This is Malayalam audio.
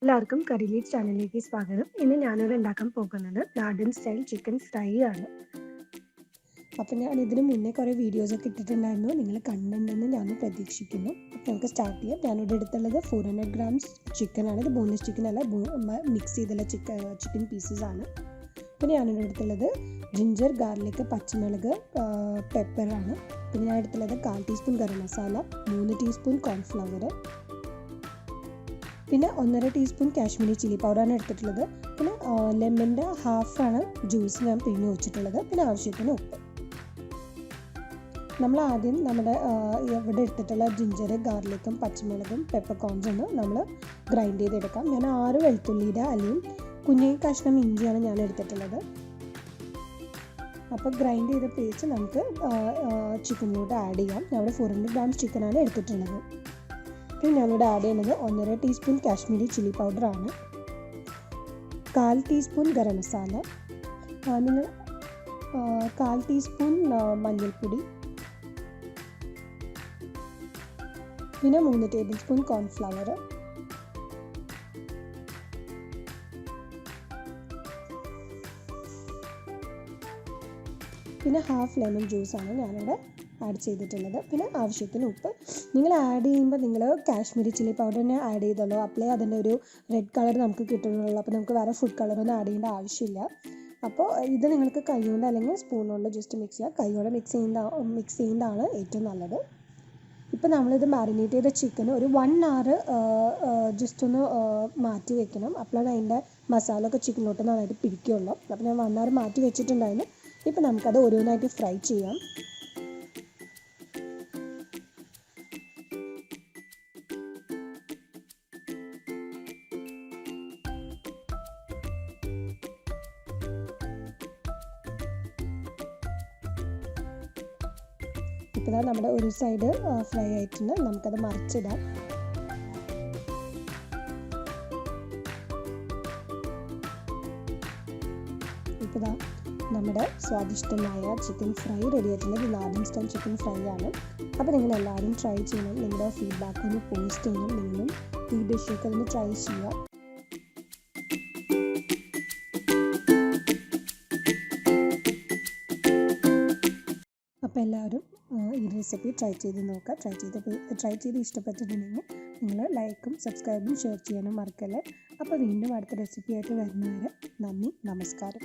എല്ലാവർക്കും കറിലീറ്റ് ചാനലിലേക്ക് സ്വാഗതം. ഇന്ന് ഞാനിവിടെ ഉണ്ടാക്കാൻ പോകുന്നത് നാടൻ സ്റ്റൈൽ ചിക്കൻ ഫ്രൈ ആണ്. അപ്പോൾ ഞാൻ ഇതിന് മുന്നേ കുറേ വീഡിയോസൊക്കെ ഇട്ടിട്ടുണ്ടായിരുന്നു, നിങ്ങൾ കണ്ടിട്ടുണ്ടെന്ന് ഞാൻ പ്രതീക്ഷിക്കുന്നു. അപ്പോൾ നമുക്ക് സ്റ്റാർട്ട് ചെയ്യാം. ഞാനിവിടെ എടുത്തുള്ളത് 400 grams ചിക്കനാണ്. ഇത് ബോൺലെസ് ചിക്കൻ അല്ല, മിക്സ് ചെയ്തുള്ള ചിക്കൻ പീസസ് ആണ്. പിന്നെ ഞാനിവിടെ എടുത്തുള്ളത് ജിഞ്ചർ, ഗാർലിക്, പച്ചമുളക്, പെപ്പറാണ്. പിന്നെ ഞാൻ എടുത്തുള്ളത് 1/4 teaspoon garam masala, 3 teaspoon cornflour, പിന്നെ 1.5 ടീസ്പൂൺ കാശ്മീരി ചില്ലി പൗഡറാണ് എടുത്തിട്ടുള്ളത്. പിന്നെ ലെമണിൻ്റെ ഹാഫാണ് ജ്യൂസ് ഞാൻ പിഴിഞ്ഞ് വെച്ചിട്ടുള്ളത്. പിന്നെ ആവശ്യത്തിന് ഉപ്പ്. നമ്മൾ ആദ്യം നമ്മുടെ ഇവിടെ എടുത്തിട്ടുള്ള ജിഞ്ചർ, ഗാർലിക്കും പച്ചമുളകും പെപ്പർകോൺസും നമ്മൾ ഗ്രൈൻഡ് ചെയ്തെടുക്കാം. ഞാൻ 6 വെളുത്തുള്ളിയുടെ അല്ലെങ്കിൽ കുഞ്ഞി കഷ്ണം ഇഞ്ചിയാണ് ഞാൻ എടുത്തിട്ടുള്ളത്. അപ്പോൾ ഗ്രൈൻഡ് ചെയ്ത പേസ്റ്റ് നമുക്ക് ചിക്കനിലോട്ട് ആഡ് ചെയ്യാം. ഞാൻ ഇവിടെ 400 grams ചിക്കനാണ് എടുത്തിട്ടുള്ളത്. പിന്നെ ഞാനിവിടെ ആഡ് ചെയ്യുന്നത് 1.5 ടീസ്പൂൺ കാശ്മീരി ചില്ലി പൗഡറാണ്, 1/4 ടീസ്പൂൺ ഗരം മസാല, 1/4 ടീസ്പൂൺ മഞ്ഞൾപ്പൊടി, പിന്നെ 3 ടേബിൾ സ്പൂൺ കോൺഫ്ലവർ, പിന്നെ ഹാഫ് ലെമൺ ജ്യൂസാണ് ഞാനിവിടെ ആഡ് ചെയ്തിട്ടുള്ളത്. പിന്നെ ആവശ്യത്തിന് ഉപ്പ്. നിങ്ങൾ ആഡ് ചെയ്യുമ്പോൾ നിങ്ങൾ കാശ്മീരി ചില്ലി പൗഡർ തന്നെ ആഡ് ചെയ്തോളൂ. അപ്പോഴേ അതിൻ്റെ ഒരു റെഡ് കളർ നമുക്ക് കിട്ടുന്നുള്ളൂ. അപ്പോൾ നമുക്ക് വേറെ ഫുഡ് കളറൊന്നും ആഡ് ചെയ്യേണ്ട ആവശ്യമില്ല. അപ്പോൾ ഇത് നിങ്ങൾക്ക് കൈകൊണ്ട് അല്ലെങ്കിൽ സ്പൂണുകൊണ്ട് ജസ്റ്റ് മിക്സ് ചെയ്യുക. കൈയോടെ മിക്സ് ചെയ്യുന്നതാണ് ഏറ്റവും നല്ലത്. ഇപ്പോൾ നമ്മളിത് മാരിനേറ്റ് ചെയ്ത ചിക്കൻ ഒരു 1 hour ജസ്റ്റ് ഒന്ന് മാറ്റി വെക്കണം. അപ്പോഴാണ് അതിൻ്റെ മസാല ഒക്കെ ചിക്കനിലോട്ട് നന്നായിട്ട് പിടിക്കുകയുള്ളൂ. അപ്പോൾ ഞാൻ 1 hour മാറ്റി വെച്ചിട്ടുണ്ടായിരുന്നു. ഇപ്പോൾ നമുക്കത് ഓരോന്നായിട്ട് ഫ്രൈ ചെയ്യാം. ഇപ്പോൾ നമ്മുടെ ഒരു സൈഡ് ഫ്രൈ ആയിട്ടുണ്ട്. നമുക്കത് മറിച്ചിടാം. ഇപ്പോൾ നമ്മുടെ സ്വാദിഷ്ടമായ ചിക്കൻ ഫ്രൈ റെഡി ആയിട്ടുണ്ട്. ഇത് നാടൻ സ്റ്റൈൽ ചിക്കൻ ഫ്രൈ ആണ്. അപ്പോൾ നിങ്ങൾ എല്ലാവരും ട്രൈ ചെയ്യണം. നിങ്ങളുടെ ഫീഡ്ബാക്ക് ഒന്ന് പോസ്റ്റ് ചെയ്യണം. നിങ്ങളും ഈ ഡിഷൊക്കെ ഒന്ന് ട്രൈ ചെയ്യുക. അപ്പോൾ എല്ലാവരും ഈ റെസിപ്പി ട്രൈ ചെയ്ത് നോക്കുക. ട്രൈ ചെയ്ത് ഇഷ്ടപ്പെട്ടിട്ടുണ്ടെങ്കിൽ നിങ്ങൾ ലൈക്കും സബ്സ്ക്രൈബും ഷെയർ ചെയ്യാനും മറക്കല്ലേ. അപ്പോൾ വീണ്ടും അടുത്ത റെസിപ്പിയായിട്ട് വരുന്നവരെ നന്ദി, നമസ്കാരം.